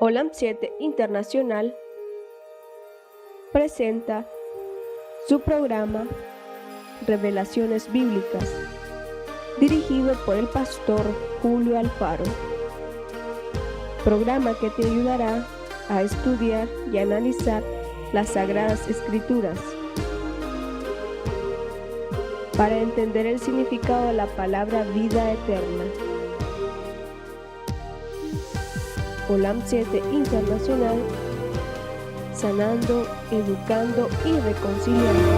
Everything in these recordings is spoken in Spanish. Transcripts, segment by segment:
Olam 7 Internacional presenta su programa Revelaciones Bíblicas, dirigido por el pastor Julio Alfaro. Programa que te ayudará a estudiar y analizar las Sagradas Escrituras para entender el significado de la palabra vida eterna. Olam 7 Internacional, sanando, educando y reconciliando.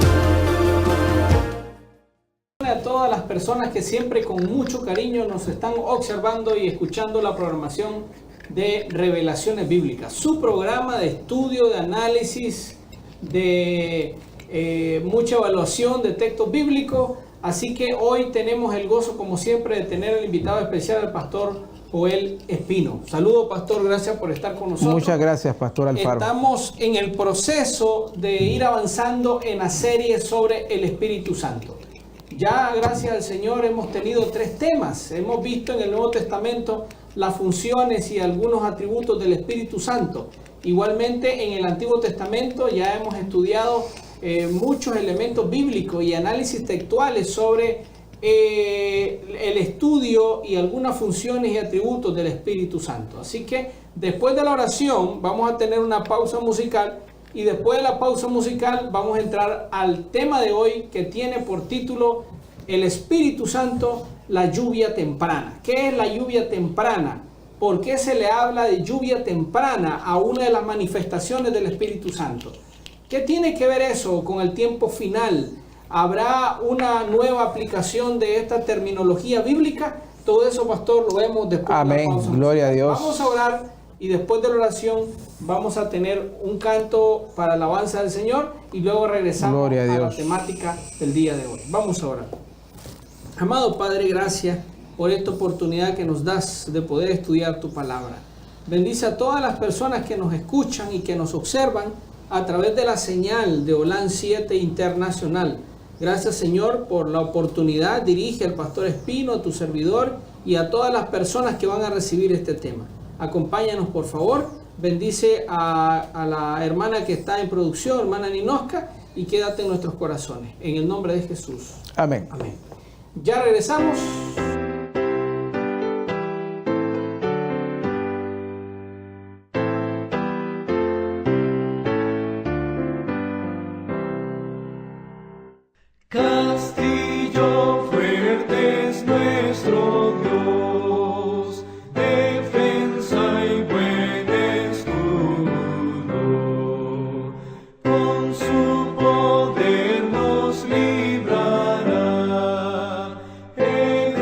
A todas las personas que siempre con mucho cariño nos están observando y escuchando la programación de Revelaciones Bíblicas, su programa de estudio, de análisis, de mucha evaluación de textos bíblicos. Así que hoy tenemos el gozo, como siempre, de tener el invitado especial, al pastor Joel Espino. Saludos, pastor, gracias por estar con nosotros. Muchas gracias, pastor Alfaro. Estamos en el proceso de ir avanzando en la serie sobre el Espíritu Santo. Ya, gracias al Señor, hemos tenido 3 temas. Hemos visto en el Nuevo Testamento las funciones y algunos atributos del Espíritu Santo. Igualmente, en el Antiguo Testamento ya hemos estudiado muchos elementos bíblicos y análisis textuales sobre el estudio y algunas funciones y atributos del Espíritu Santo. Así que después de la oración vamos a tener una pausa musical, y después de la pausa musical vamos a entrar al tema de hoy, que tiene por título El Espíritu Santo, la lluvia temprana. ¿Qué es la lluvia temprana? ¿Por qué se le habla de lluvia temprana a una de las manifestaciones del Espíritu Santo? ¿Qué tiene que ver eso con el tiempo final? ¿Habrá una nueva aplicación de esta terminología bíblica? Todo eso, pastor, lo vemos después. Amén. De la pausa Gloria musical. a Dios. Vamos a orar, y después de la oración vamos a tener un canto para alabanza del Señor, y luego regresamos a la temática del día de hoy. Vamos a orar. Amado Padre, gracias por esta oportunidad que nos das de poder estudiar tu palabra. Bendice a todas las personas que nos escuchan y que nos observan a través de la señal de Olam 7 Internacional. Gracias, Señor, por la oportunidad. Dirige al pastor Espino, a tu servidor, y a todas las personas que van a recibir este tema. Acompáñanos, por favor. Bendice a la hermana que está en producción, hermana Ninoska, y quédate en nuestros corazones. En el nombre de Jesús. Amén. Amén. Ya regresamos. Castillo fuerte es nuestro Dios, defensa y buen escudo. Con su poder nos librará, Él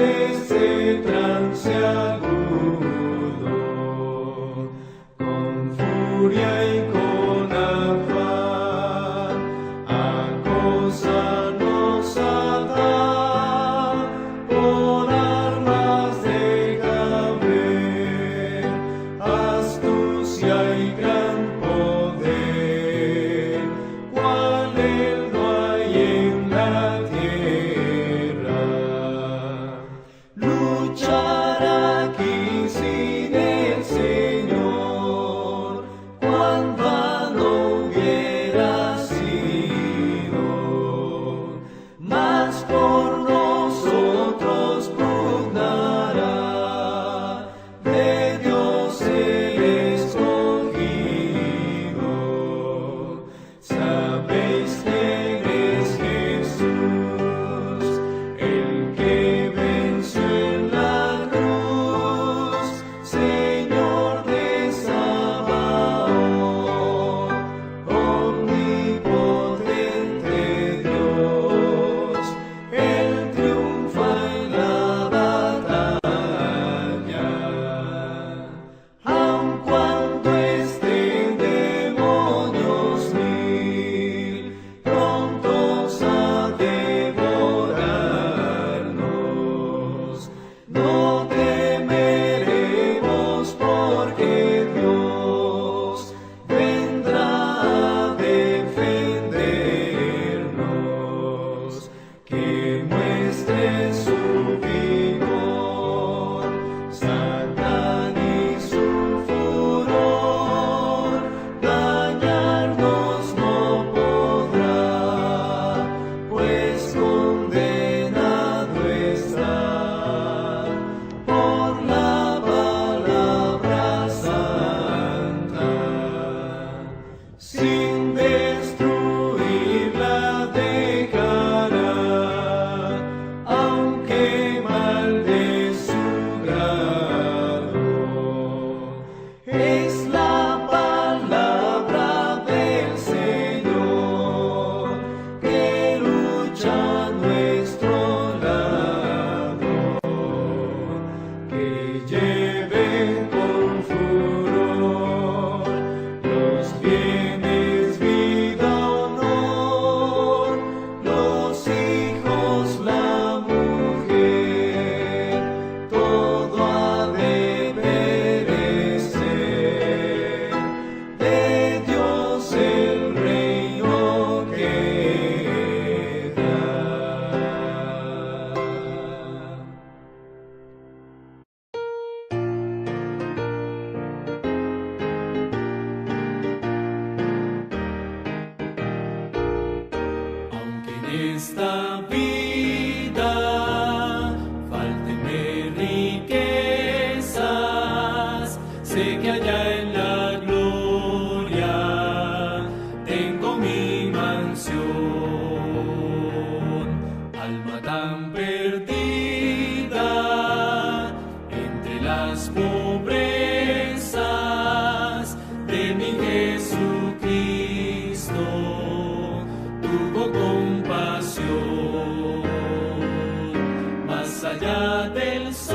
allá del sol,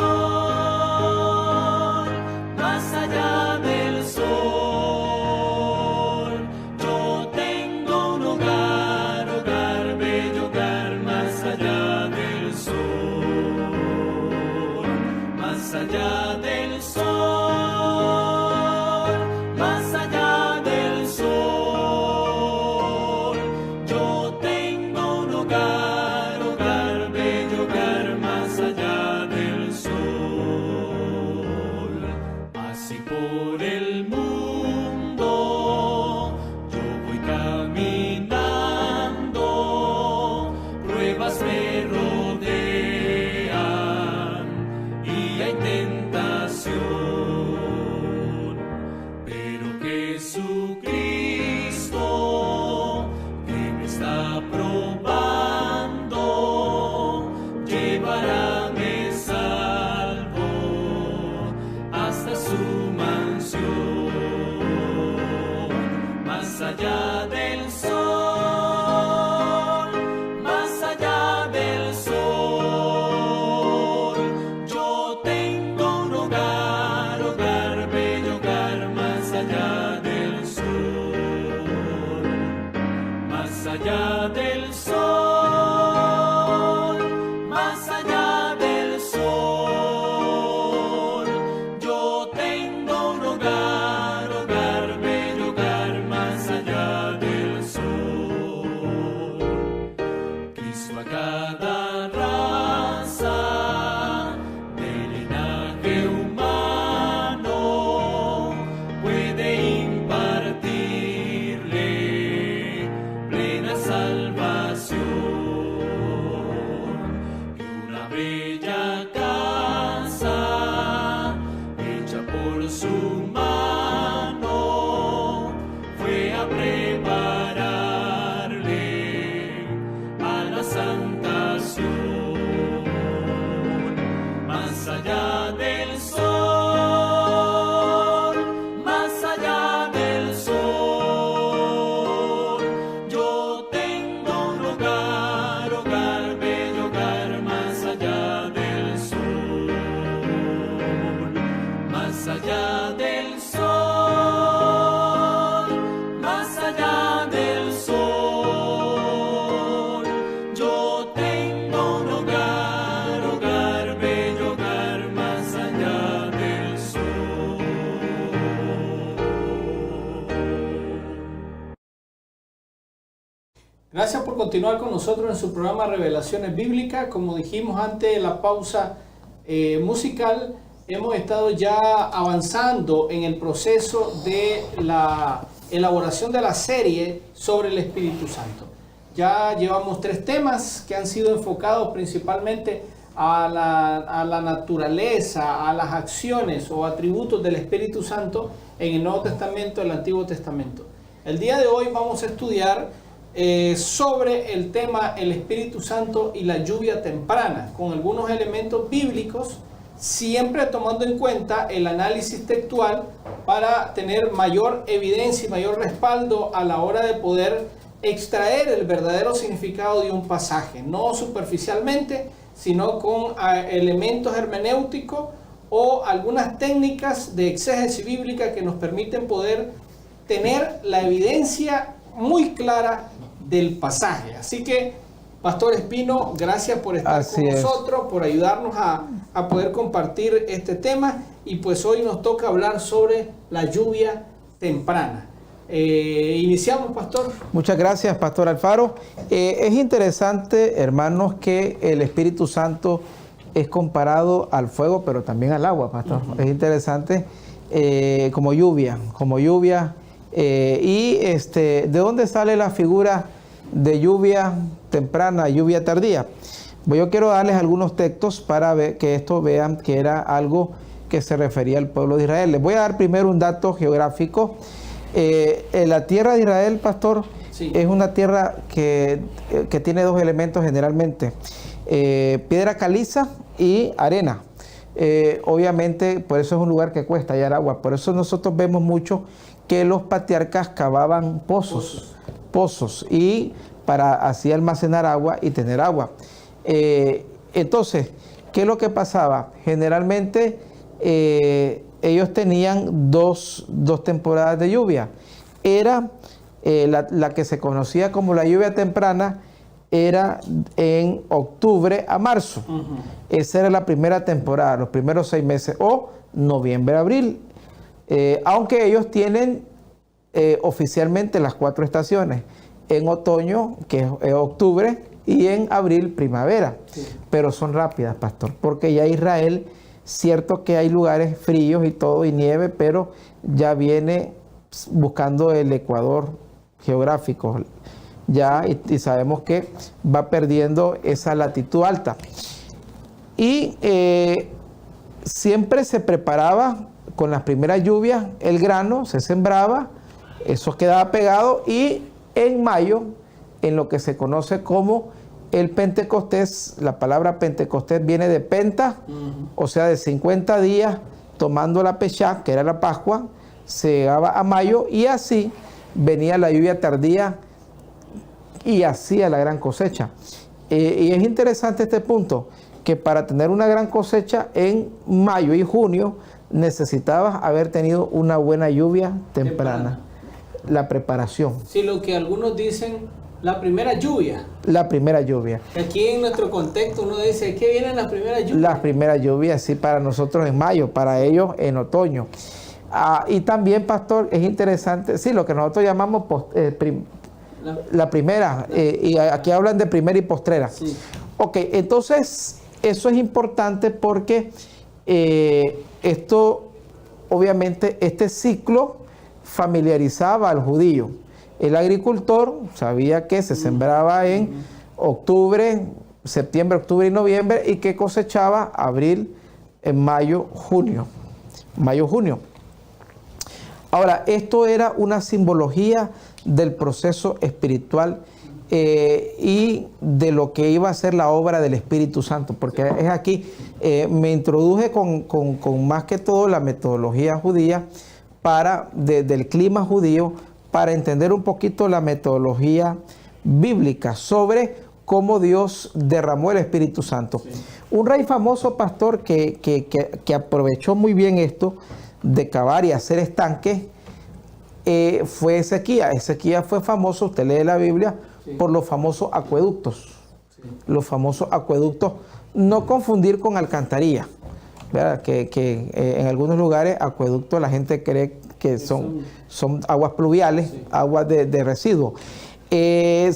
más allá del sol. Yo tengo un hogar, hogar, bello hogar, más allá del sol, más allá del sol, más allá del sol. Yo tengo un hogar, hogar, bello hogar, más allá del sol. Así por el mundo yo voy caminando, pruebas me rodean y hay tentación, pero Jesucristo, que me está probando, llevarme salvo hasta su mansión, más allá del sol, más allá del sol. Yo tengo un hogar, hogar, bello hogar, más allá del sol, más allá del sol, más allá del sol. Yo tengo un hogar, hogar, bello hogar, más allá del sol. Cristo a cada raza de linaje humano puede impartirle plena salvación. Y una bella casa hecha por su mano fue a prepararle a la santación, más allá del sol, más allá del sol. Yo tengo un hogar, hogar, bello hogar, más allá del sol, más allá del sol, más allá del sol. Yo tengo un hogar, hogar, bello hogar, más allá del sol. Gracias por continuar con nosotros en su programa Revelaciones Bíblicas. Como dijimos antes de la pausa musical, hemos estado ya avanzando en el proceso de la elaboración de la serie sobre el Espíritu Santo. Ya llevamos 3 temas que han sido enfocados principalmente a la naturaleza, a las acciones o atributos del Espíritu Santo en el Nuevo Testamento y el Antiguo Testamento. El día de hoy vamos a estudiar sobre el tema el Espíritu Santo y la lluvia temprana, con algunos elementos bíblicos, siempre tomando en cuenta el análisis textual para tener mayor evidencia y mayor respaldo a la hora de poder extraer el verdadero significado de un pasaje, no superficialmente, sino con elementos hermenéuticos o algunas técnicas de exégesis bíblica que nos permiten poder tener la evidencia muy clara del pasaje. Así que, Pastor Espino, gracias por estar con nosotros, por ayudarnos a poder compartir este tema, y pues hoy nos toca hablar sobre la lluvia temprana. Iniciamos, Pastor. Muchas gracias, Pastor Alfaro. Es interesante, hermanos, que el Espíritu Santo es comparado al fuego, pero también al agua, Pastor. Es interesante como lluvia. ¿De dónde sale la figura de lluvia temprana, lluvia tardía? Pues yo quiero darles algunos textos para ver que esto vean que era algo que se refería al pueblo de Israel. Les voy a dar primero un dato geográfico. En la tierra de Israel, Pastor, sí, es una tierra que tiene 2 elementos generalmente: piedra caliza y arena. Obviamente, por eso es un lugar que cuesta hallar agua. Por eso nosotros vemos mucho que los patriarcas cavaban pozos y para así almacenar agua y tener agua. Entonces, ¿qué es lo que pasaba? Generalmente ellos tenían dos temporadas de lluvia. Era la que se conocía como la lluvia temprana, era en octubre a marzo. Esa era la primera temporada, los primeros 6 meses, o noviembre a abril. Aunque ellos tienen oficialmente las 4 estaciones. En otoño, que es octubre, y en abril, primavera. Sí. Pero son rápidas, pastor, porque ya Israel, cierto que hay lugares fríos y todo, y nieve, pero ya viene buscando el ecuador geográfico. Ya, y sabemos que va perdiendo esa latitud alta. Y siempre se preparaba con las primeras lluvias, el grano se sembraba, eso quedaba pegado, y en mayo, en lo que se conoce como el Pentecostés, la palabra Pentecostés viene de Penta, o sea, de 50 días tomando la Peshá, que era la Pascua, se llegaba a mayo, y así venía la lluvia tardía y hacía la gran cosecha. Y es interesante este punto, que para tener una gran cosecha en mayo y junio necesitabas haber tenido una buena lluvia temprana. La preparación. Sí, lo que algunos dicen, la primera lluvia. La primera lluvia. Aquí en nuestro contexto uno dice, ¿qué vienen las primeras lluvias? Las primeras lluvias, sí, para nosotros en mayo, para ellos en otoño. Y también, pastor, es interesante, sí, lo que nosotros llamamos la primera, y aquí hablan de primera y postrera. Sí. Ok, entonces, eso es importante porque esto, obviamente, este ciclo familiarizaba al judío. El agricultor sabía que se sembraba en octubre, septiembre, octubre y noviembre, y que cosechaba abril, en mayo, junio. Mayo, junio. Ahora, esto era una simbología del proceso espiritual y de lo que iba a ser la obra del Espíritu Santo, porque es aquí, me introduje con más que todo la metodología judía, del clima judío, para entender un poquito la metodología bíblica sobre cómo Dios derramó el Espíritu Santo. Sí. Un rey famoso, pastor, que aprovechó muy bien esto de cavar y hacer estanques, fue Ezequías. Ezequías fue famoso, usted lee la Biblia, sí, por los famosos acueductos. Sí. Los famosos acueductos, no confundir con alcantarilla. ¿Verdad? Que en algunos lugares acueductos la gente cree que son aguas pluviales, sí, aguas de residuos. Eran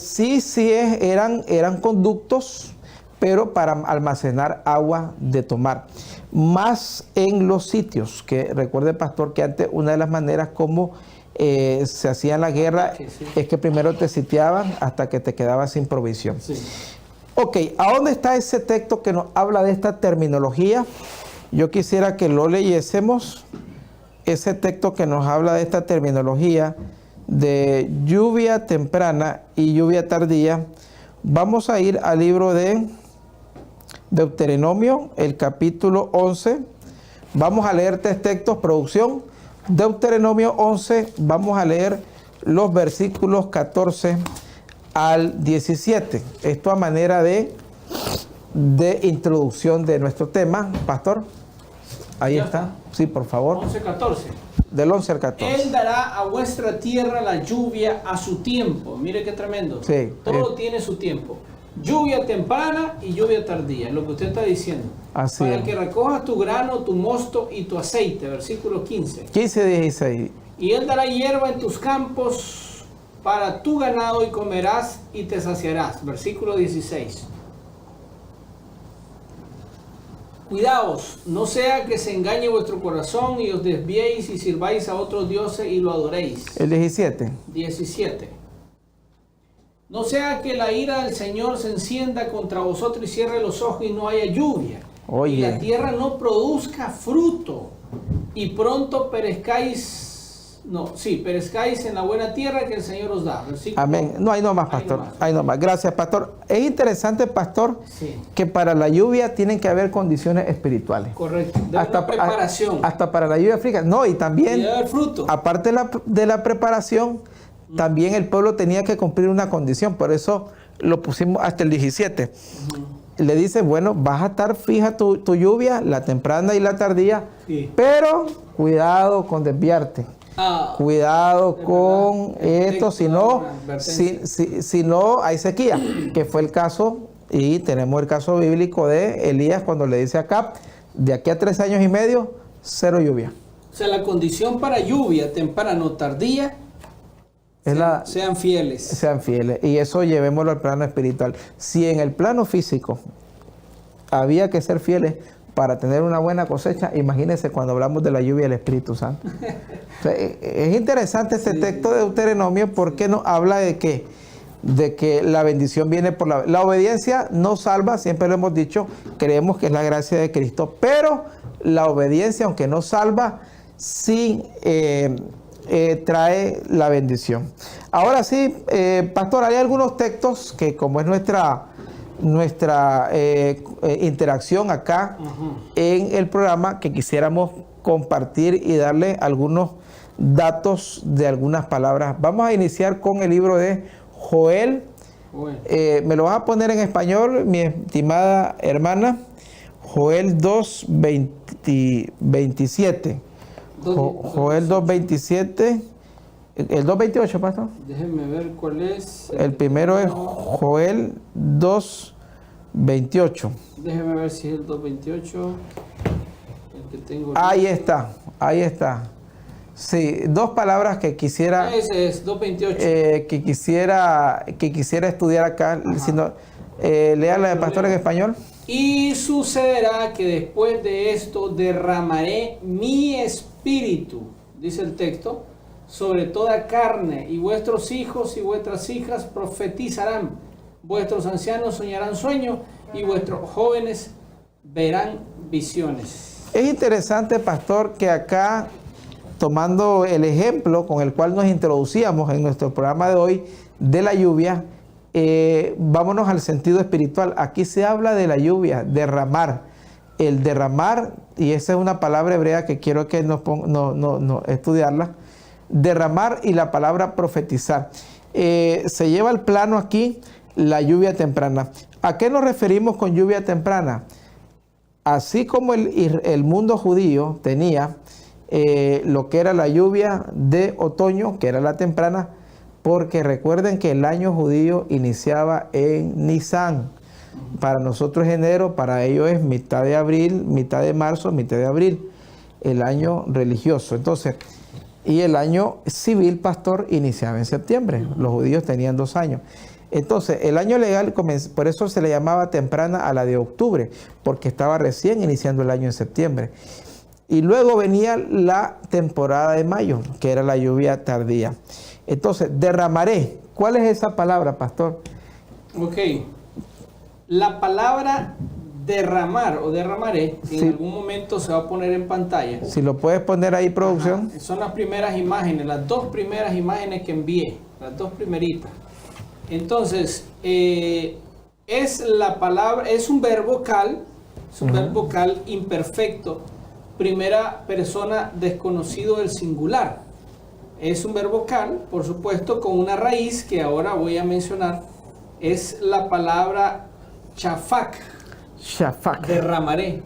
conductos, pero para almacenar agua de tomar. Más en los sitios, que recuerde, pastor, que antes una de las maneras como se hacía la guerra, sí, es que primero te sitiaban hasta que te quedabas sin provisión. Sí. Ok, ¿a dónde está ese texto que nos habla de esta terminología? Yo quisiera que lo leyésemos, ese texto que nos habla de esta terminología de lluvia temprana y lluvia tardía. Vamos a ir al libro de Deuteronomio, el capítulo 11. Vamos a leer 3 textos, producción. Deuteronomio 11, vamos a leer los versículos 14 al 17. Esto a manera de introducción de nuestro tema, pastor. Ahí está. Sí, por favor. 11-14. Del 11 al 14. Él dará a vuestra tierra la lluvia a su tiempo. Mire qué tremendo. Sí, todo tiene su tiempo. Lluvia temprana y lluvia tardía, es lo que usted está diciendo. Así para es. que recojas tu grano, tu mosto y tu aceite. Versículo 15. 15-16. Y él dará hierba en tus campos para tu ganado y comerás y te saciarás. Versículo 16. Cuidaos, no sea que se engañe vuestro corazón y os desviéis y sirváis a otros dioses y lo adoréis. El 17. 17. No sea que la ira del Señor se encienda contra vosotros y cierre los ojos y no haya lluvia. Oye. Y la tierra no produzca fruto y pronto perezcáis. Perezcáis en la buena tierra que el Señor os da. Versículo. Amén. No hay nomás, pastor. Hay nomás. Gracias, pastor. Es interesante, pastor, sí, que para la lluvia tienen que haber condiciones espirituales. Correcto. Hasta preparación. Hasta para la lluvia fría. No, y también, fruto. Aparte de la preparación, también el pueblo tenía que cumplir una condición. Por eso lo pusimos hasta el 17. le dice, bueno, vas a estar fija tu lluvia, la temprana y la tardía, Sí. pero cuidado con desviarte. Cuidado es con verdad. El esto, texto si da no, una advertencia. si no hay sequía, que fue el caso, y tenemos el caso bíblico de Elías cuando le dice a Acab, de aquí a 3 años y medio, 0 lluvia. O sea, la condición para lluvia temprana o tardía, sean fieles. Sean fieles. Y eso llevémoslo al plano espiritual. Si en el plano físico había que ser fieles para tener una buena cosecha, imagínense cuando hablamos de la lluvia del Espíritu Santo. O sea, es interesante este texto de Deuteronomio porque nos habla de que la bendición viene por la obediencia no salva, siempre lo hemos dicho, creemos que es la gracia de Cristo, pero la obediencia, aunque no salva, sí trae la bendición. Ahora sí, pastor, hay algunos textos que, como es nuestra interacción acá en el programa, que quisiéramos compartir y darle algunos datos de algunas palabras. Vamos a iniciar con el libro de Joel. Me lo vas a poner en español, mi estimada hermana. Joel 2:27. Joel 2:27. El 2:28, pastor. Déjenme ver cuál es. El primero es Joel 2:28. Déjenme ver si es el 2:28. El que tengo. Ahí está. Sí, 2 palabras que quisiera. Ese es 2:28. Que quisiera estudiar acá. Si no, léala de pastor en español. Y sucederá que después de esto derramaré mi espíritu, dice el texto, sobre toda carne, y vuestros hijos y vuestras hijas profetizarán, vuestros ancianos soñarán sueños, y vuestros jóvenes verán visiones. Es interesante, pastor, que acá, tomando el ejemplo con el cual nos introducíamos en nuestro programa de hoy, de la lluvia, vámonos al sentido espiritual. Aquí se habla de la lluvia, derramar. El derramar, y esa es una palabra hebrea que quiero que nos estudiarla, derramar y la palabra profetizar. Se lleva al plano aquí la lluvia temprana. ¿A qué nos referimos con lluvia temprana? Así como el mundo judío tenía lo que era la lluvia de otoño, que era la temprana, porque recuerden que el año judío iniciaba en Nisan. Para nosotros es enero, para ellos es mitad de abril, mitad de marzo, mitad de abril, el año religioso. Entonces, y el año civil, pastor, iniciaba en septiembre. Los judíos tenían 2 años. Entonces, el año legal, por eso se le llamaba temprana a la de octubre, porque estaba recién iniciando el año en septiembre. Y luego venía la temporada de mayo, que era la lluvia tardía. Entonces, derramaré. ¿Cuál es esa palabra, pastor? Ok. La palabra derramar o derramaré, Sí. en algún momento se va a poner en pantalla. Si lo puedes poner ahí, producción. Ajá. Son las primeras imágenes, las 2 primeras imágenes que envié, las 2 primeritas. Entonces, es la palabra, es un verbo vocal, es un verbo vocal imperfecto, primera persona desconocido del singular. Es un verbo vocal, por supuesto, con una raíz que ahora voy a mencionar. Es la palabra chafak. Shafak. Derramaré.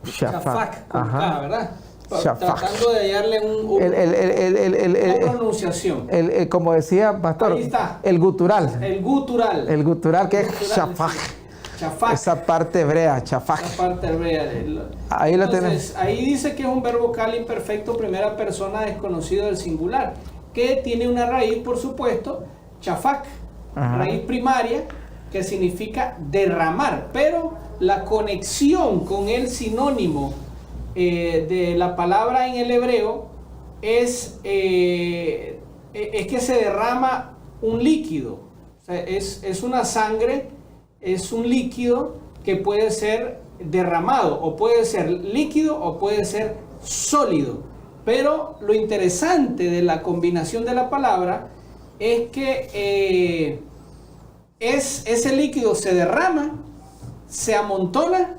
Shafak. Chafak, con Ajá. K, ¿verdad? Shafak. Tratando de hallarle una pronunciación. Como decía pastor, Ahí está. el gutural. El gutural. El gutural que es Gutural, shafak. sí. Chafak. Esa parte hebrea, chafak. Esa parte hebrea. Ahí lo Entonces, ahí dice que es un verbo vocal imperfecto, primera persona desconocido del singular, que tiene una raíz, por supuesto, chafak, Ajá. raíz primaria, que significa derramar, pero la conexión con el sinónimo de la palabra en el hebreo es que se derrama un líquido. O sea, es una sangre, es un líquido que puede ser derramado, o puede ser líquido o puede ser sólido. Pero lo interesante de la combinación de la palabra es que ese líquido se derrama, se amontona,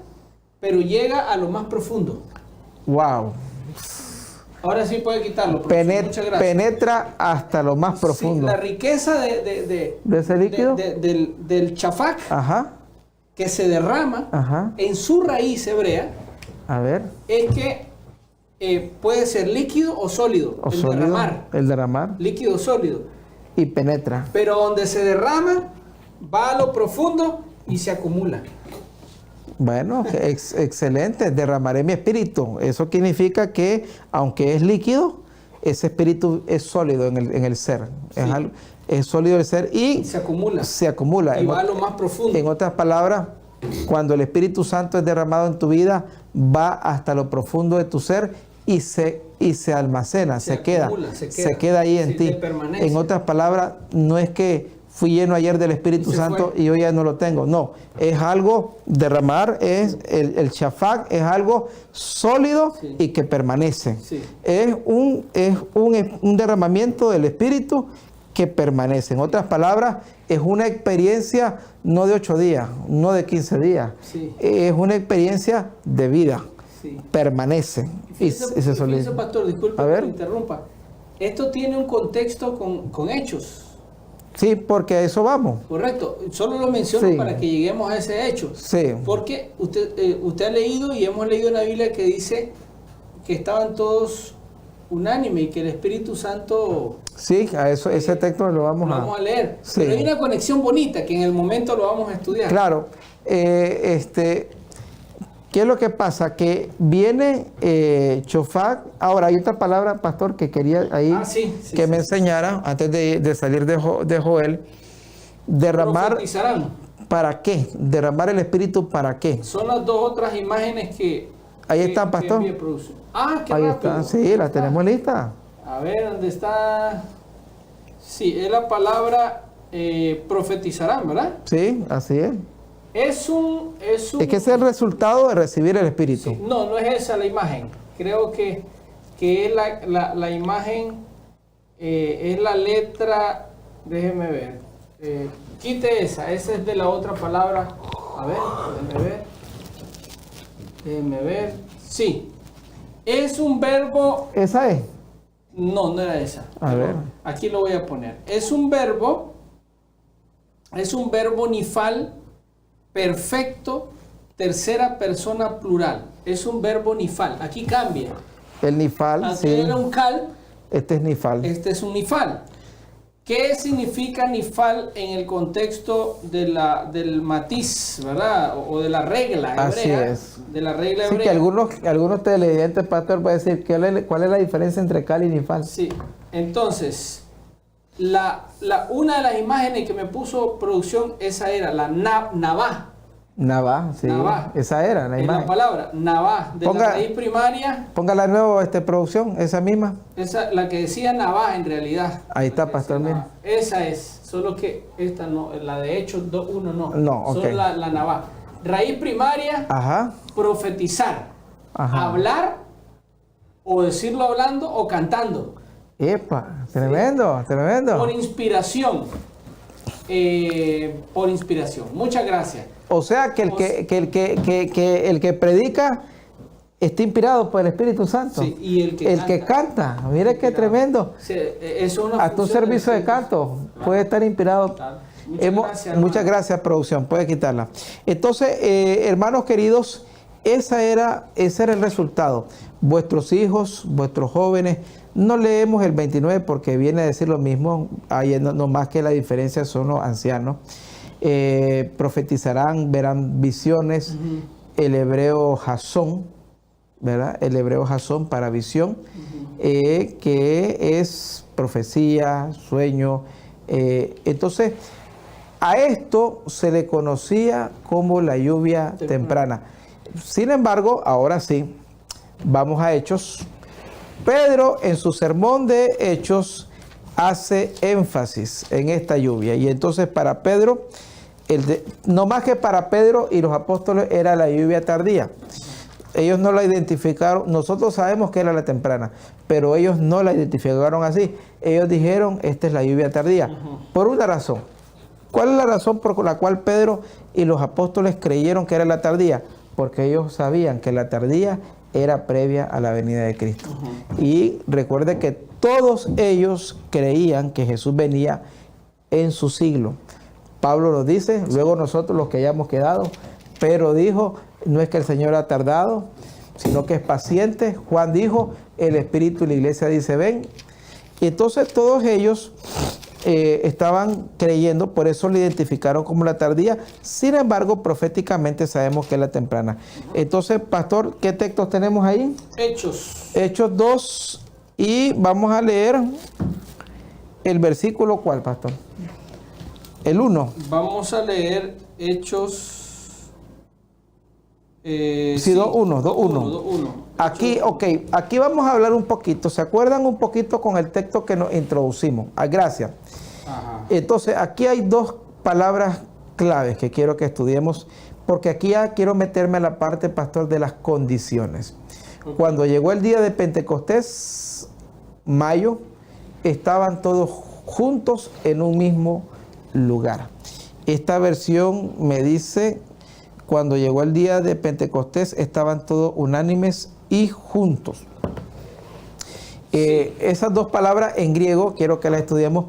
pero llega a lo más profundo. Wow. Ahora sí puede quitarlo, profesor. Muchas gracias. Penetra hasta lo más profundo. Sí, la riqueza de ¿De ese líquido? del chafak Ajá. que se derrama Ajá. en su raíz hebrea A ver. es que puede ser líquido o sólido. O el sólido. derramar. El derramar. Líquido o sólido. Y penetra. Pero donde se derrama, va a lo profundo y se acumula. Bueno, excelente. Derramaré mi espíritu. Eso significa que, aunque es líquido, ese espíritu es sólido en el ser. Sí. Es sólido el ser y Se acumula. se acumula. Y va a lo más profundo. En otras palabras, cuando el Espíritu Santo es derramado en tu vida, va hasta lo profundo de tu ser y se almacena, se queda ahí en Sí, ti. te permanece. En otras palabras, no es que fui lleno ayer del Espíritu Y se Santo fue. y hoy ya no lo tengo. No, es algo, derramar, es el shafak, es algo sólido Sí. y que permanece. Sí. Es un derramamiento del Espíritu que permanece. En otras palabras, es una experiencia no de 8 días, no de 15 días. Sí. Es una experiencia de vida. Sí. Permanece. Y se Fíjese, solidifica. pastor, disculpe A que ver. lo interrumpa. Esto tiene un contexto con hechos, Sí, porque a eso vamos. correcto. Solo lo menciono Sí. para que lleguemos a ese hecho. Sí. Porque usted ha leído y hemos leído en la Biblia que dice que estaban todos unánime y que el Espíritu Santo Sí, a eso, ese texto lo vamos lo a... vamos a leer. Sí. Pero hay una conexión bonita que en el momento lo vamos a estudiar. Claro. ¿Qué es lo que pasa? Que viene shofar. Ahora, hay otra palabra, pastor, que quería ahí Sí, que me enseñara antes de salir de Joel. Derramar, Profetizarán. ¿para qué? Derramar el Espíritu, ¿para qué? Son las dos otras imágenes que... Ahí que- están, que pastor. envía producción. Qué Ahí rápido. está, sí, la tenemos lista. A ver, ¿dónde está? Sí, es la palabra profetizarán, ¿verdad? Sí, así es. Es un... Es que ese es el resultado de recibir el Espíritu. Sí, no es esa la imagen. Creo que es la imagen, es la letra, déjeme ver. Quite esa es de la otra palabra. A ver, déjeme ver. Sí, es un verbo, Esa es. no era esa. A ver. Aquí lo voy a poner. Es un verbo nifal perfecto, tercera persona plural. Es un verbo nifal. Aquí cambia. El nifal, Antes sí. era un cal, Este es nifal. este es un nifal. ¿Qué significa nifal en el contexto del matiz, verdad? O de la regla hebrea. Así es. De la regla Sí, hebrea. que algunos televidentes, pastor, pueden decir cuál es la diferencia entre cal y nifal. Sí. Entonces, una de las imágenes que me puso producción, esa era la navá. Navá, sí. Navá. Esa era la Es la imagen. palabra navá. De Ponga- la raíz primaria, Póngala de nuevo, producción, esa misma. esa, la que decía navá en realidad. Ahí está, La que pastor, decía mire. navá. Esa es. Solo que esta no, la de Hechos 2:1 no. No, ok. Solo la navá. Raíz primaria, Ajá. profetizar. Ajá. Hablar, o decirlo hablando o cantando. Epa, tremendo, tremendo. Por inspiración. Por inspiración. Muchas gracias. O sea que el que predica está inspirado por el Espíritu Santo. Sí, y el que canta, mire qué tremendo. Sí, eso es una Hasta un función servicio de del- canto puede estar inspirado. Claro. Muchas gracias, producción. Puede quitarla. Entonces, hermanos queridos, ese era el resultado. Vuestros hijos, vuestros jóvenes, no leemos el 29 porque viene a decir lo mismo, hay no más que la diferencia son los ancianos. Profetizarán, verán visiones, el hebreo jasón, ¿verdad? El hebreo jasón para visión, que es profecía, sueño. Entonces, a esto se le conocía como la lluvia temprana. Sin embargo, ahora sí, vamos a Hechos. Pedro, en su sermón de Hechos, hace énfasis en esta lluvia. Y entonces para Pedro, no más que para Pedro y los apóstoles, era la lluvia tardía. Ellos no la identificaron, nosotros sabemos que era la temprana, pero ellos no la identificaron así. Ellos dijeron, esta es la lluvia tardía, por una razón. ¿Cuál es la razón por la cual Pedro y los apóstoles creyeron que era la tardía? Porque ellos sabían que la tardía era previa a la venida de Cristo. Y recuerde que todos ellos creían que Jesús venía en su siglo. Pablo lo dice, luego nosotros los que hayamos quedado. Pedro dijo, no es que el Señor ha tardado, sino que es paciente. Juan dijo, el Espíritu y la iglesia dice, ven. Y entonces todos ellos estaban creyendo, por eso lo identificaron como la tardía. Sin embargo, proféticamente sabemos que es la temprana. Entonces, pastor, ¿qué textos tenemos ahí? Hechos. Hechos 2, y vamos a leer el versículo, ¿cuál, pastor? El 1. Vamos a leer Hechos. Sí, 2:1, 2:1. Aquí, ok, aquí vamos a hablar un poquito. ¿Se acuerdan un poquito con el texto que nos introducimos? Gracias. Ajá. Entonces, aquí hay dos palabras claves que quiero que estudiemos, porque aquí ya quiero meterme a la parte, pastor, de las condiciones. Okay. Cuando llegó el día de Pentecostés, mayo, estaban todos juntos en un mismo lugar. Esta versión me dice, cuando llegó el día de Pentecostés, estaban todos unánimes y juntos. Esas dos palabras en griego quiero que las estudiemos,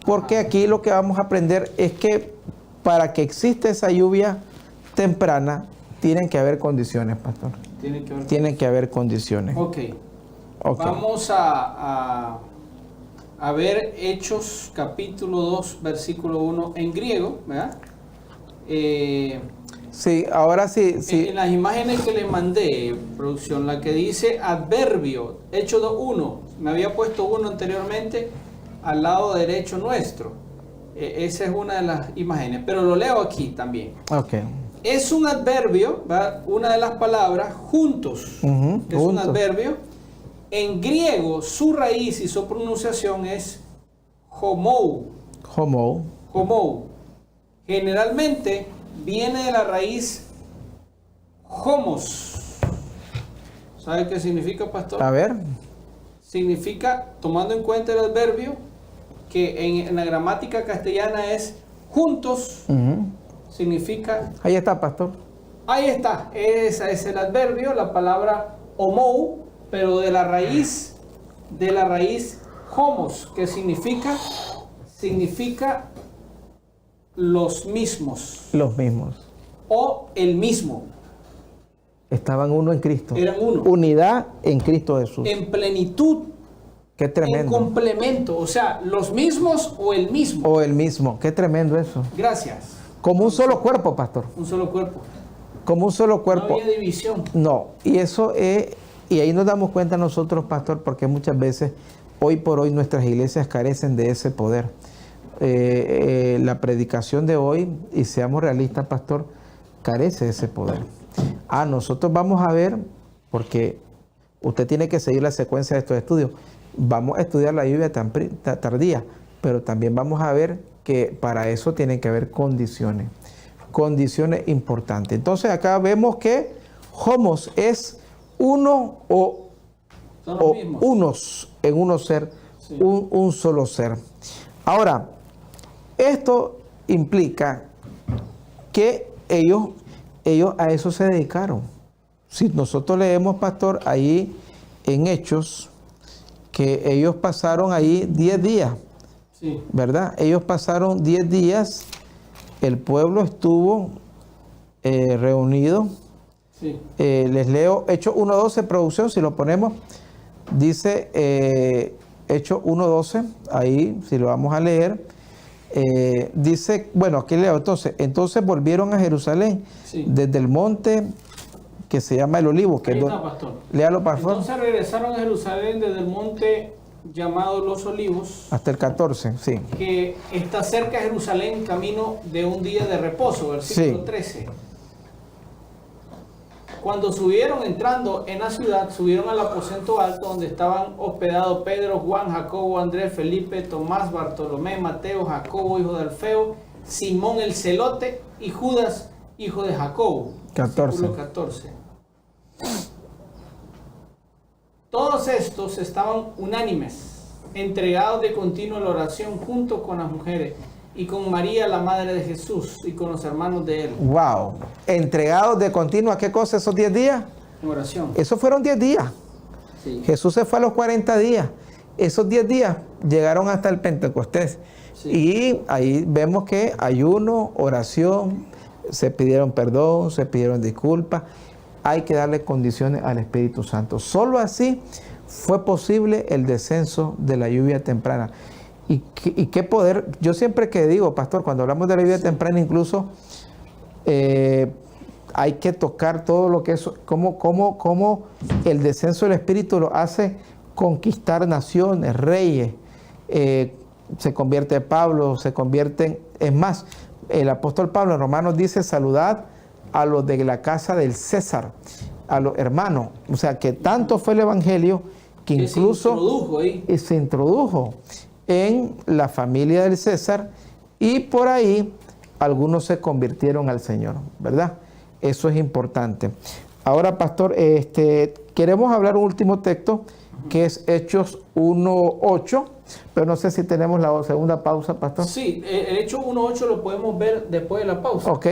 porque aquí lo que vamos a aprender es que para que exista esa lluvia temprana, tienen que haber condiciones, pastor. Tienen que haber condiciones. Ok. Vamos a ver Hechos capítulo 2, versículo 1 en griego, ¿verdad? Sí, ahora sí. En las imágenes que le mandé, producción, la que dice adverbio, Hechos 2:1, me había puesto uno anteriormente al lado derecho nuestro. Esa es una de las imágenes, pero lo leo aquí también. Ok. Es un adverbio, ¿verdad? Una de las palabras, juntos. Es juntos. un adverbio. En griego, su raíz y su pronunciación es homou. Homou. Generalmente viene de la raíz homos. ¿Sabe qué significa, pastor? A ver. Significa, tomando en cuenta el adverbio, que en la gramática castellana es juntos. Significa... Ahí está, pastor. Ahí está. Ese es el adverbio, la palabra homou, pero de la raíz homos, que significa los mismos. Los mismos. O el mismo. Estaban uno en Cristo. Eran uno. Unidad en Cristo Jesús. En plenitud. Qué tremendo. En complemento. O sea, los mismos o el mismo. O el mismo. Qué tremendo eso. Gracias. Como un solo cuerpo, pastor. Un solo cuerpo. Como un solo cuerpo. No había división. No. Y eso es... Y ahí nos damos cuenta nosotros, pastor, porque muchas veces, hoy por hoy, nuestras iglesias carecen de ese poder. La predicación de hoy, y seamos realistas, pastor, carece de ese poder. Nosotros vamos a ver, porque usted tiene que seguir la secuencia de estos estudios, vamos a estudiar la lluvia tardía, pero también vamos a ver que para eso tienen que haber condiciones importantes. Entonces acá vemos que homos es uno o unos en uno ser, sí. un solo ser. Ahora, esto implica que ellos a eso se dedicaron. Si nosotros leemos, pastor, ahí en Hechos, que ellos pasaron ahí 10 días, sí. ¿Verdad? Ellos pasaron 10 días, el pueblo estuvo reunido. Sí. Les leo Hechos 1:12, producción, si lo ponemos, dice Hechos 1:12, ahí si lo vamos a leer, dice, bueno, aquí leo, entonces volvieron a Jerusalén, sí. Desde el monte que se llama el Olivo, que está, pastor. Léalo, por favor. Entonces regresaron a Jerusalén desde el monte llamado Los Olivos, hasta el 14, sí. Que está cerca de Jerusalén, camino de un día de reposo, versículo sí. 13. Cuando subieron, entrando en la ciudad, subieron al aposento alto donde estaban hospedados Pedro, Juan, Jacobo, Andrés, Felipe, Tomás, Bartolomé, Mateo, Jacobo, hijo de Alfeo, Simón el celote y Judas, hijo de Jacobo. 14. Todos estos estaban unánimes, entregados de continuo a la oración junto con las mujeres y con María, la madre de Jesús, y con los hermanos de él. Wow. Entregados de continuo a qué cosa esos 10 días? En oración. Esos fueron 10 días. Sí. Jesús se fue a los 40 días. Esos 10 días llegaron hasta el Pentecostés. Sí. Y ahí vemos que ayuno, oración, se pidieron perdón, se pidieron disculpas. Hay que darle condiciones al Espíritu Santo. Solo así fue posible el descenso de la lluvia temprana. Y qué poder. Yo siempre que digo, pastor, cuando hablamos de la lluvia temprana, incluso hay que tocar todo lo que es, cómo el descenso del Espíritu lo hace conquistar naciones, reyes. Se convierte Pablo, se convierten. Es más, el apóstol Pablo en Romanos dice: saludad a los de la casa del César, a los hermanos. O sea, que tanto fue el evangelio que incluso se introdujo en la familia del César, y por ahí algunos se convirtieron al Señor, ¿verdad? Eso es importante. Ahora, pastor, queremos hablar un último texto, que es Hechos 1:8, pero no sé si tenemos la segunda pausa, pastor. Sí, el Hechos 1:8 lo podemos ver después de la pausa. Ok.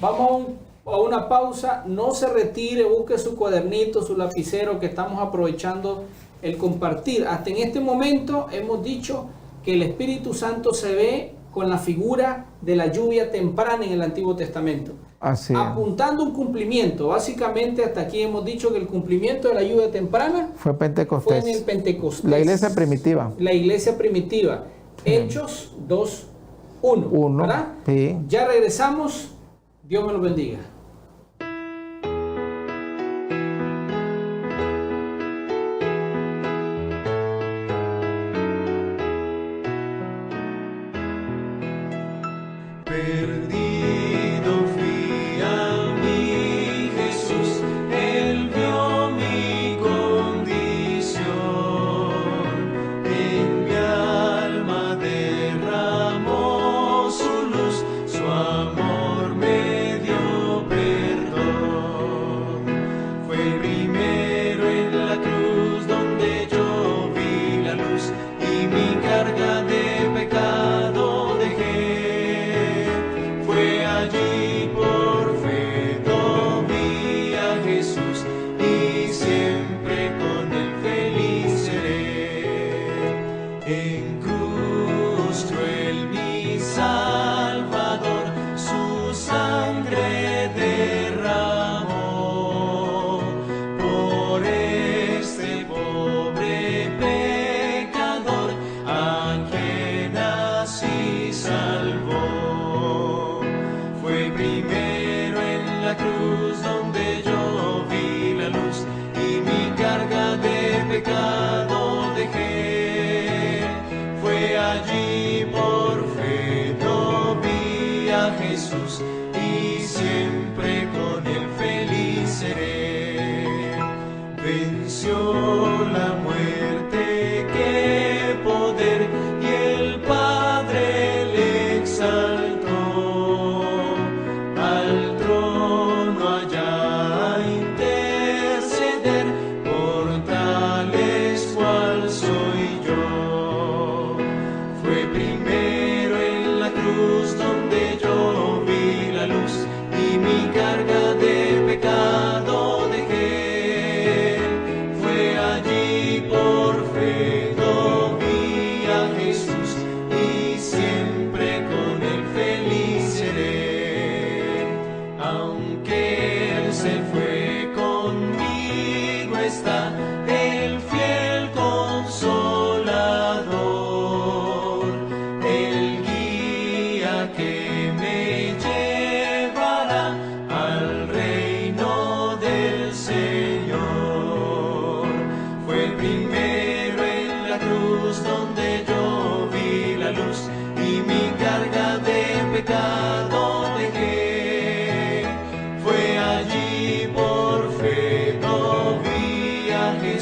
Vamos a una pausa, no se retire, busque su cuadernito, su lapicero, que estamos aprovechando el compartir. Hasta en este momento hemos dicho que el Espíritu Santo se ve con la figura de la lluvia temprana en el Antiguo Testamento. Así es. Apuntando un cumplimiento. Básicamente hasta aquí hemos dicho que el cumplimiento de la lluvia temprana Fue Pentecostés. fue en el Pentecostés. La iglesia primitiva. La iglesia primitiva. Hechos 2:1. ¿Verdad? Sí. Ya regresamos. Dios me lo bendiga. Perdido fui a mi Jesús, Él vio mi condición, en mi alma derramó su luz, su amor me dio perdón. Fue primero en la cruz donde yo vi la luz y mi carga de pecado dejé. Fue allí por fe vi a Jesús y siempre con él feliz seré. En cruz cruel mi Salvador su sangre derramó por este pobre pecador a quien así salvó. Fue primero en la cruz donde yo vi la luz y mi carga de pecado dejé. Fue allí por fe vi a Jesús y siempre con él feliz seré. Venció la muerte, qué poder, y el Padre le exaltó. Al trono allá a interceder por tales cual soy yo. Fue primero en la cruz donde yo vi la luz y mi carga de pecado dejé. Fue allí por fe vi a Jesús y siempre con él feliz seré. Aunque él se fue, conmigo está el fiel consolador, el guía que me llevará al reino del Señor. Fue primero en la cruz donde yo vi la luz y mi carga de pecado dejé. Fue allí por fe vi a Jesús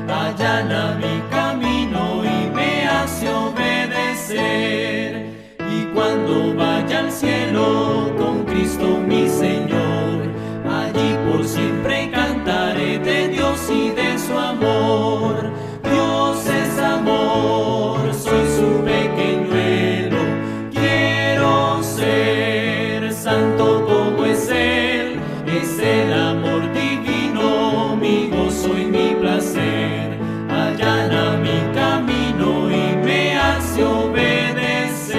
allana mi camino y me hace obedecer. Y cuando vaya al cielo con Cristo mi Señor, allí por siempre cantaré de Dios y de su amor. Dios es amor, soy su pequeñuelo, quiero ser santo como es Él. Es el amor divino, mi gozo y mi placer, allana mi camino y me hace obedecer.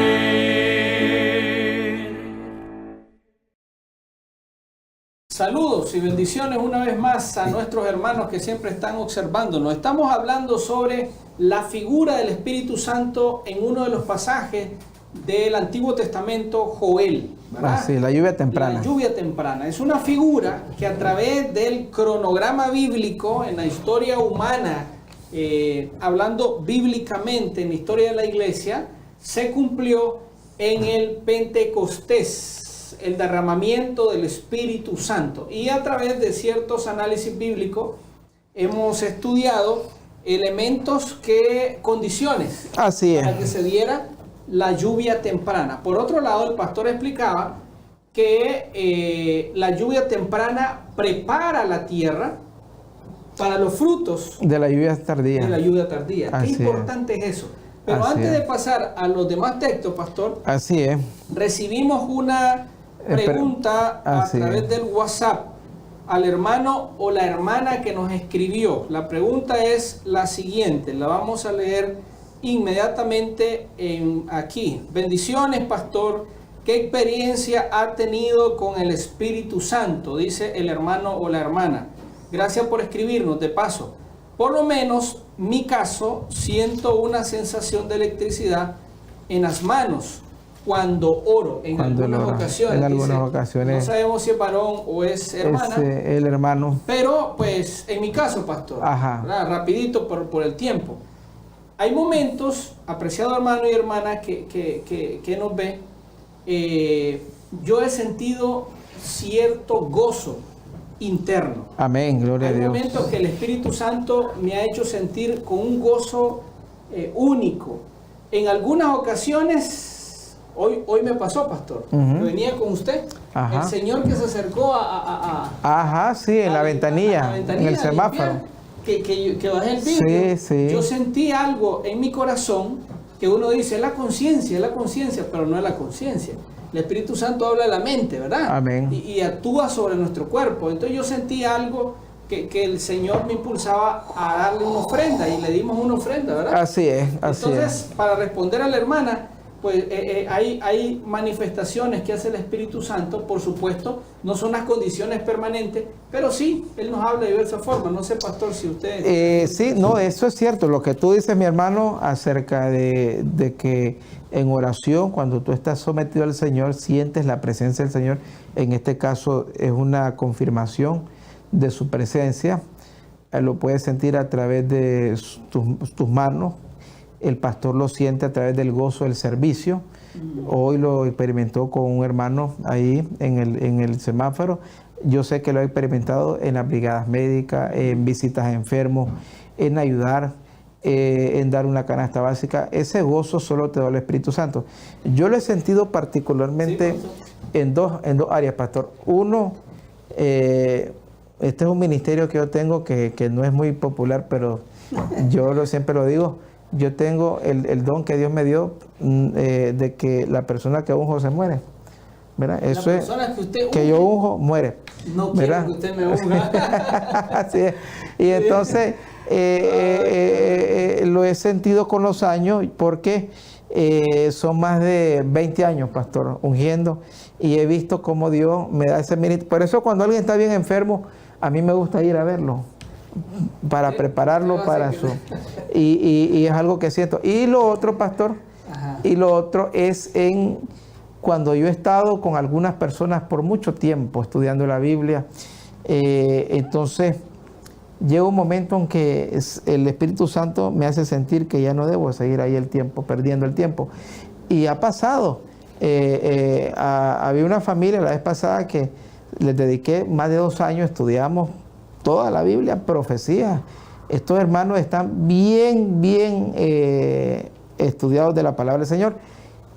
Saludos y bendiciones una vez más a nuestros hermanos que siempre están observándonos. Estamos hablando sobre la figura del Espíritu Santo en uno de los pasajes del Antiguo Testamento, Joel, ¿verdad? Sí, la lluvia temprana. La lluvia temprana. Es una figura que a través del cronograma bíblico, en la historia humana, hablando bíblicamente en la historia de la iglesia, se cumplió en el Pentecostés, el derramamiento del Espíritu Santo. Y a través de ciertos análisis bíblicos hemos estudiado elementos condiciones Así es. para que se diera la lluvia temprana. Por otro lado, el pastor explicaba que la lluvia temprana prepara la tierra para los frutos De la lluvia tardía. de la lluvia tardía. Qué Así es. importante es eso. Pero Así antes es. de pasar a los demás textos, pastor, Así es. recibimos una pregunta a así través es. del WhatsApp al hermano o la hermana que nos escribió. La pregunta es la siguiente, la vamos a leer inmediatamente aquí. Bendiciones, pastor. ¿Qué experiencia ha tenido con el Espíritu Santo? Dice el hermano o la hermana. Gracias por escribirnos, de paso. Por lo menos, mi caso, siento una sensación de electricidad en las manos cuando oro en algunas ocasiones. En algunas Dice, ocasiones. no sabemos si es varón o es hermana. Es el hermano. Pero, pues, en mi caso, pastor, Ajá. ¿verdad? Rapidito por el tiempo. Hay momentos, apreciado hermano y hermana que nos ve, yo he sentido cierto gozo interno. Amén, gloria a Hay Dios. momentos que el Espíritu Santo me ha hecho sentir con un gozo único. En algunas ocasiones, hoy me pasó, pastor, Ujú. que venía con usted, Ajá. el señor que se acercó Ajá, sí, en la a ventanilla, en el a semáforo. limpiar, que bajé el vidrio. Sí, sí. Yo sentí algo en mi corazón que uno dice, es la conciencia, pero no es la conciencia. El Espíritu Santo habla de la mente, ¿verdad? Amén. Y actúa sobre nuestro cuerpo. Entonces yo sentí algo que el Señor me impulsaba a darle una ofrenda y le dimos una ofrenda, ¿verdad? Así es, así Entonces, para responder a la hermana, pues hay manifestaciones que hace el Espíritu Santo, por supuesto, no son las condiciones permanentes, pero sí, Él nos habla de diversas formas. No sé, pastor, si usted... Sí, no, eso es cierto. Lo que tú dices, mi hermano, acerca de que en oración, cuando tú estás sometido al Señor, sientes la presencia del Señor. En este caso es una confirmación de su presencia. Lo puedes sentir a través de tus manos. El pastor lo siente a través del gozo del servicio. Hoy lo experimentó con un hermano ahí en el semáforo. Yo sé que lo ha experimentado en las brigadas médicas, en visitas a enfermos, en ayudar, en dar una canasta básica. Ese gozo solo te da el Espíritu Santo. Yo lo he sentido particularmente Sí, en dos áreas, pastor. Uno, este es un ministerio que yo tengo que no es muy popular, pero yo siempre lo digo. Yo tengo el don que Dios me dio de que la persona que unjo se muere, ¿verdad? Eso es, que usted que yo unjo muere. no quiero ¿verdad? que usted me unja. Así es. Y entonces lo he sentido con los años porque son más de 20 años, pastor, ungiendo, y he visto cómo Dios me da ese ministerio. Por eso cuando alguien está bien enfermo, a mí me gusta ir a verlo, para prepararlo para su... Y es algo que siento. Y lo otro, pastor, Ajá. y lo otro es cuando yo he estado con algunas personas por mucho tiempo estudiando la Biblia, entonces llega un momento en que el Espíritu Santo me hace sentir que ya no debo seguir ahí perdiendo el tiempo. Y ha pasado. Había una familia la vez pasada que les dediqué más de 2 años, estudiamos toda la Biblia, profecías, Estos hermanos están bien estudiados de la palabra del Señor.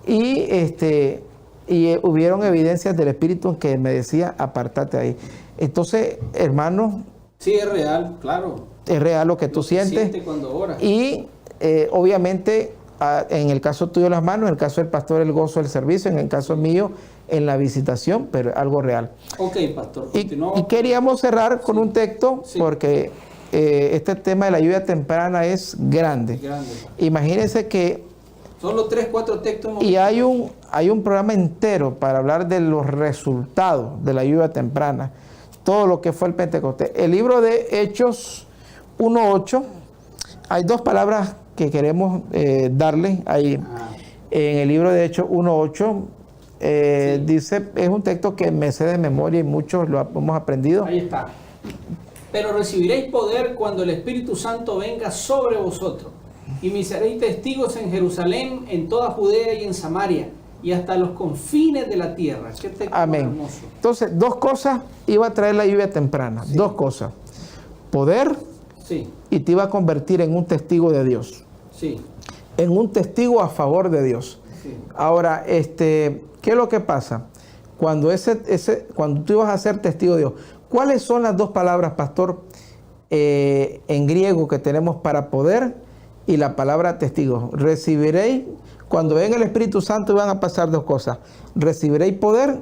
Y hubieron evidencias del Espíritu que me decía, apartate ahí. Entonces, hermanos, Sí, es real, claro. es real lo que tú Lo que sientes. siente cuando oras. Y obviamente, en el caso tuyo las manos, en el caso del pastor el gozo del servicio, en el caso mío en la visitación, pero algo real. Ok, pastor, Y continuamos. queríamos cerrar con un texto, Sí. porque este tema de la lluvia temprana es grande. Grande. Imagínense que Solo 3, 4 textos hemos y visto. hay un programa entero para hablar de los resultados de la lluvia temprana, todo lo que fue el Pentecostés. El libro de Hechos 1:8, hay dos palabras que queremos darle ahí. Ah, En el libro de Hechos 1:8 Sí. dice, es un texto que me sé de memoria y muchos lo hemos aprendido. ahí está. Pero recibiréis poder cuando el Espíritu Santo venga sobre vosotros. Y me seréis testigos en Jerusalén, en toda Judea y en Samaria, y hasta los confines de la tierra. Qué texto más Amén. hermoso. Entonces, dos cosas iba a traer la lluvia temprana. Sí. Dos cosas. Poder, Sí, y te iba a convertir en un testigo de Dios. sí, En un testigo a favor de Dios. sí. Ahora, ¿qué es lo que pasa? Cuando cuando tú ibas a ser testigo de Dios, ¿cuáles son las dos palabras, pastor, en griego que tenemos para poder y la palabra testigo? Recibiréis, cuando venga el Espíritu Santo van a pasar dos cosas. Recibiréis poder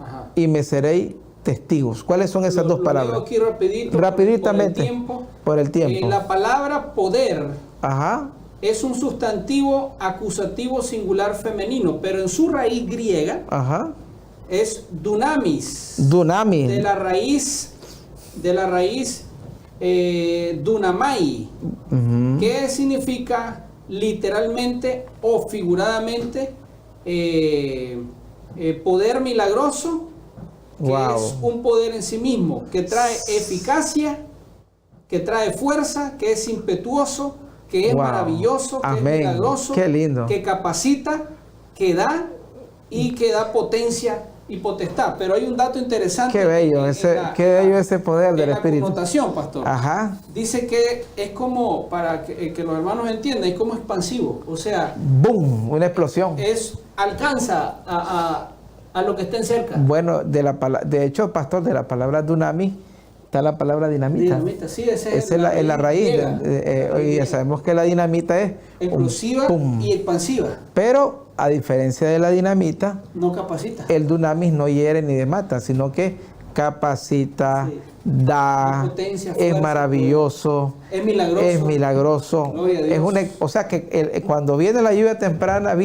Ajá. y me seréis testigos. ¿Cuáles son esas dos Lo palabras? leo aquí rapidito, Rapiditamente, por el tiempo. por el tiempo. La palabra poder Ajá, es un sustantivo acusativo singular femenino, pero en su raíz griega ajá. es dunamis, Dunamis. de la raíz dunamai, Ujú. que significa literalmente o figuradamente poder milagroso, que Wow. es un poder en sí mismo, que trae eficacia, que trae fuerza, que es impetuoso, que es Wow. maravilloso, que Amén. es milagroso, Qué lindo. que capacita, que da y que da potencia y potestad. Pero hay un dato interesante. Qué bello, qué bello ese poder en del la Espíritu. connotación, pastor. Ajá. Dice que es como, para que los hermanos entiendan, es como expansivo. O sea, ¡Boom! Una explosión. alcanza a lo que estén cerca. Bueno, de hecho, pastor, de la palabra dunamis está la palabra dinamita. Dinamita, sí, esa Esa es la raíz. griega. Y ya sabemos que la dinamita es un Explosiva pum. y expansiva. Pero, a diferencia de la dinamita, No capacita. el dunamis no hiere ni mata, sino que capacita, Sí. da, Es potencia, es fuerza, maravilloso. Es milagroso. Es milagroso. Gloria a Dios. O sea que cuando viene la lluvia temprana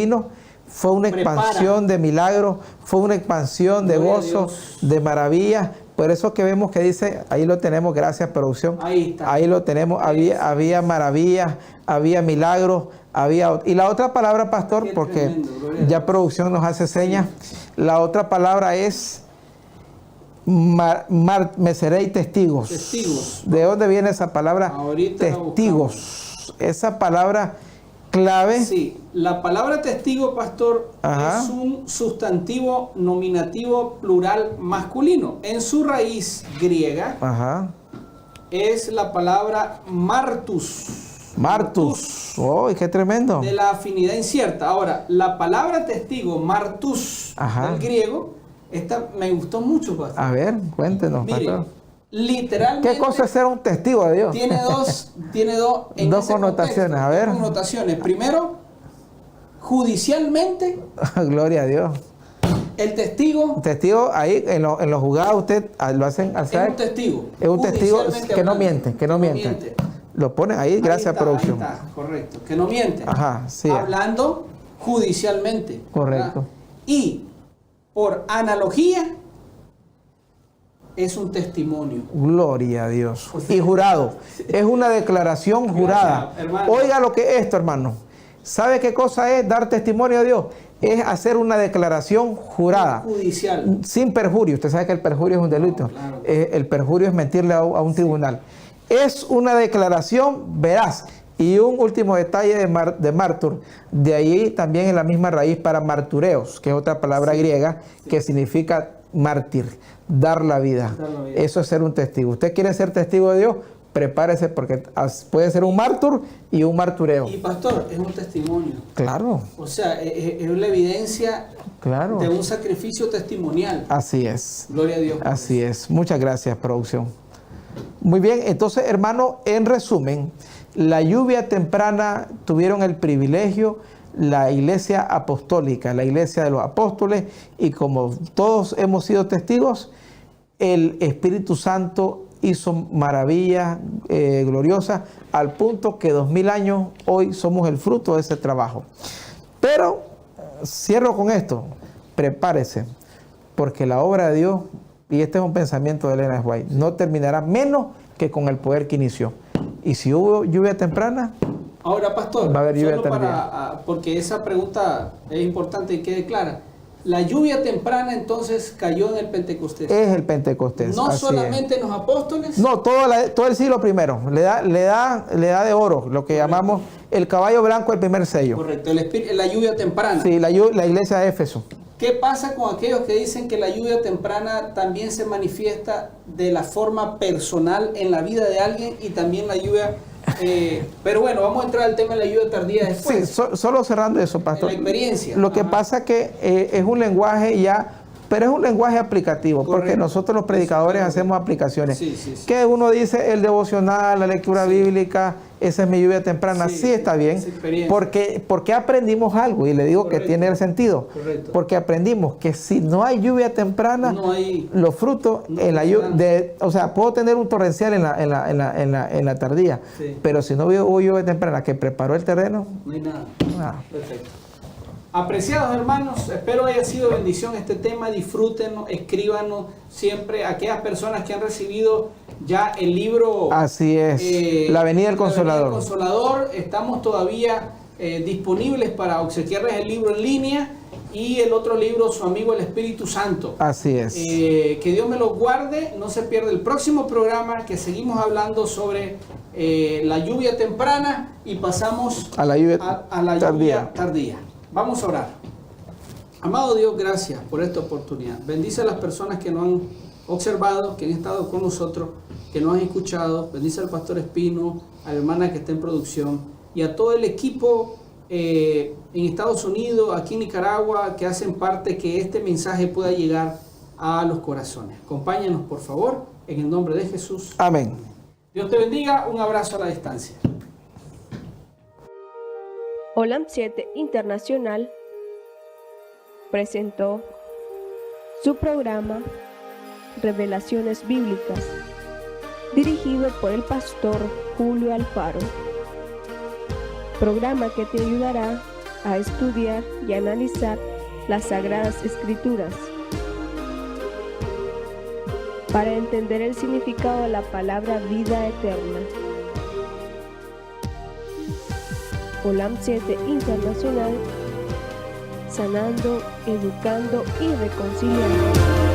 fue una Prepara. expansión de milagros, fue una expansión de Gloria a gozo, Dios. de maravillas. Por eso que vemos que dice, ahí lo tenemos, gracias producción. Ahí está. Ahí lo tenemos, había maravillas, había milagros, y la otra palabra, pastor, Qué porque tremendo, gloria a ya Dios. producción nos hace señas, la otra palabra es me seréis testigos. Testigos. ¿De dónde viene esa palabra? Ahorita la Testigos. Esa palabra clave. Sí, la palabra testigo, pastor, Ajá. es un sustantivo nominativo plural masculino. En su raíz griega Ajá. es la palabra martus. Martus. ¡Oh, qué tremendo! De la afinidad incierta. Ahora, la palabra testigo, martus, Ajá. del griego, esta me gustó mucho, pastor. A ver, cuéntenos, Mire, pastor. literalmente ¿Qué cosa es ser un testigo de Dios? tiene dos en Dos ese connotaciones, contexto, a ver. dos connotaciones. Primero, judicialmente, Gloria a Dios. el testigo Testigo, ahí en los juzgados usted lo hacen al es saber. un testigo. Es un testigo Judicialmente que no hablando, miente, que no miente. Lo ponen ahí, Ahí gracias está, producción. ahí está, correcto. Que no miente. Ajá, sí. Hablando judicialmente. Correcto. ¿verdad? Y por analogía es un testimonio. Gloria a Dios. Y jurado. Es una declaración jurada. Gracias, hermano. Oiga lo que es esto, hermano. ¿Sabe qué cosa es dar testimonio a Dios? Es hacer una declaración jurada. Judicial. Sin perjurio. Usted sabe que el perjurio es un delito. claro. El perjurio es mentirle a un tribunal. Es una declaración veraz. Y un último detalle de mártur. De ahí también en la misma raíz para martureos, que es otra palabra griega que significa mártir, dar la vida. Dar la vida. Eso es ser un testigo. ¿Usted quiere ser testigo de Dios? prepárese porque puede ser un mártir y un martureo. Y pastor, es un testimonio. Claro, O sea, es la evidencia claro. de un sacrificio testimonial. Así es. Gloria a Dios. Así es. Muchas gracias, producción. Muy bien, entonces, hermano, en resumen, la lluvia temprana tuvieron el privilegio la iglesia apostólica, la iglesia de los apóstoles, y como todos hemos sido testigos, el Espíritu Santo hizo maravillas gloriosas al punto que 2000 años hoy somos el fruto de ese trabajo. Pero cierro con esto, prepárese, porque la obra de Dios, y este es un pensamiento de Elena White, no terminará menos que con el poder que inició. Y si hubo lluvia temprana, ahora, pastor, va a haber lluvia solo tardía. porque esa pregunta es importante y quede clara. La lluvia temprana entonces cayó en el Pentecostés. Es el Pentecostés. No así solamente en los apóstoles. No, todo el siglo primero. Le da de oro, lo que llamamos el caballo blanco, el primer sello. Correcto, la lluvia temprana. Sí, la iglesia de Éfeso. ¿Qué pasa con aquellos que dicen que la lluvia temprana también se manifiesta de la forma personal en la vida de alguien y también la lluvia... pero bueno, vamos a entrar al tema de la lluvia tardía después. Sí, solo cerrando eso, pastor. En la experiencia. Lo que pasa es que es un lenguaje ya, pero es un lenguaje aplicativo, porque Correcto. nosotros los predicadores hacemos aplicaciones. Sí, sí, sí. Que uno dice el devocional, la lectura bíblica, esa es mi lluvia temprana, Sí, sí está bien, esa experiencia. porque aprendimos algo, y le digo Correcto. que tiene el sentido, Correcto. porque aprendimos que si no hay lluvia temprana, No hay... los frutos No en la funcionan. o sea, puedo tener un torrencial en la tardía, Sí. pero si no hubo lluvia temprana que preparó el terreno, No hay nada. nada. Perfecto. Apreciados hermanos, espero haya sido bendición este tema. Disfrútenos, escríbanos siempre. Aquellas personas que han recibido ya el libro. Así es, La Venida del Consolador. La Venida del Consolador. Estamos todavía disponibles para obsequiarles el libro en línea y el otro libro, Su Amigo el Espíritu Santo. Así es. Que Dios me los guarde. No se pierda el próximo programa, que seguimos hablando sobre la lluvia temprana y pasamos A la lluvia a la tardía. lluvia tardía. Vamos a orar. Amado Dios, gracias por esta oportunidad. Bendice a las personas que nos han observado, que han estado con nosotros, que nos han escuchado. Bendice al pastor Espino, a la hermana que está en producción y a todo el equipo en Estados Unidos, aquí en Nicaragua, que hacen parte que este mensaje pueda llegar a los corazones. Acompáñanos, por favor, en el nombre de Jesús. Amén. Dios te bendiga. Un abrazo a la distancia. Olam 7 Internacional presentó su programa Revelaciones Bíblicas, dirigido por el pastor Julio Alfaro. Programa que te ayudará a estudiar y analizar las Sagradas Escrituras para entender el significado de la palabra vida eterna. Olam 7 Internacional, sanando, educando y reconciliando.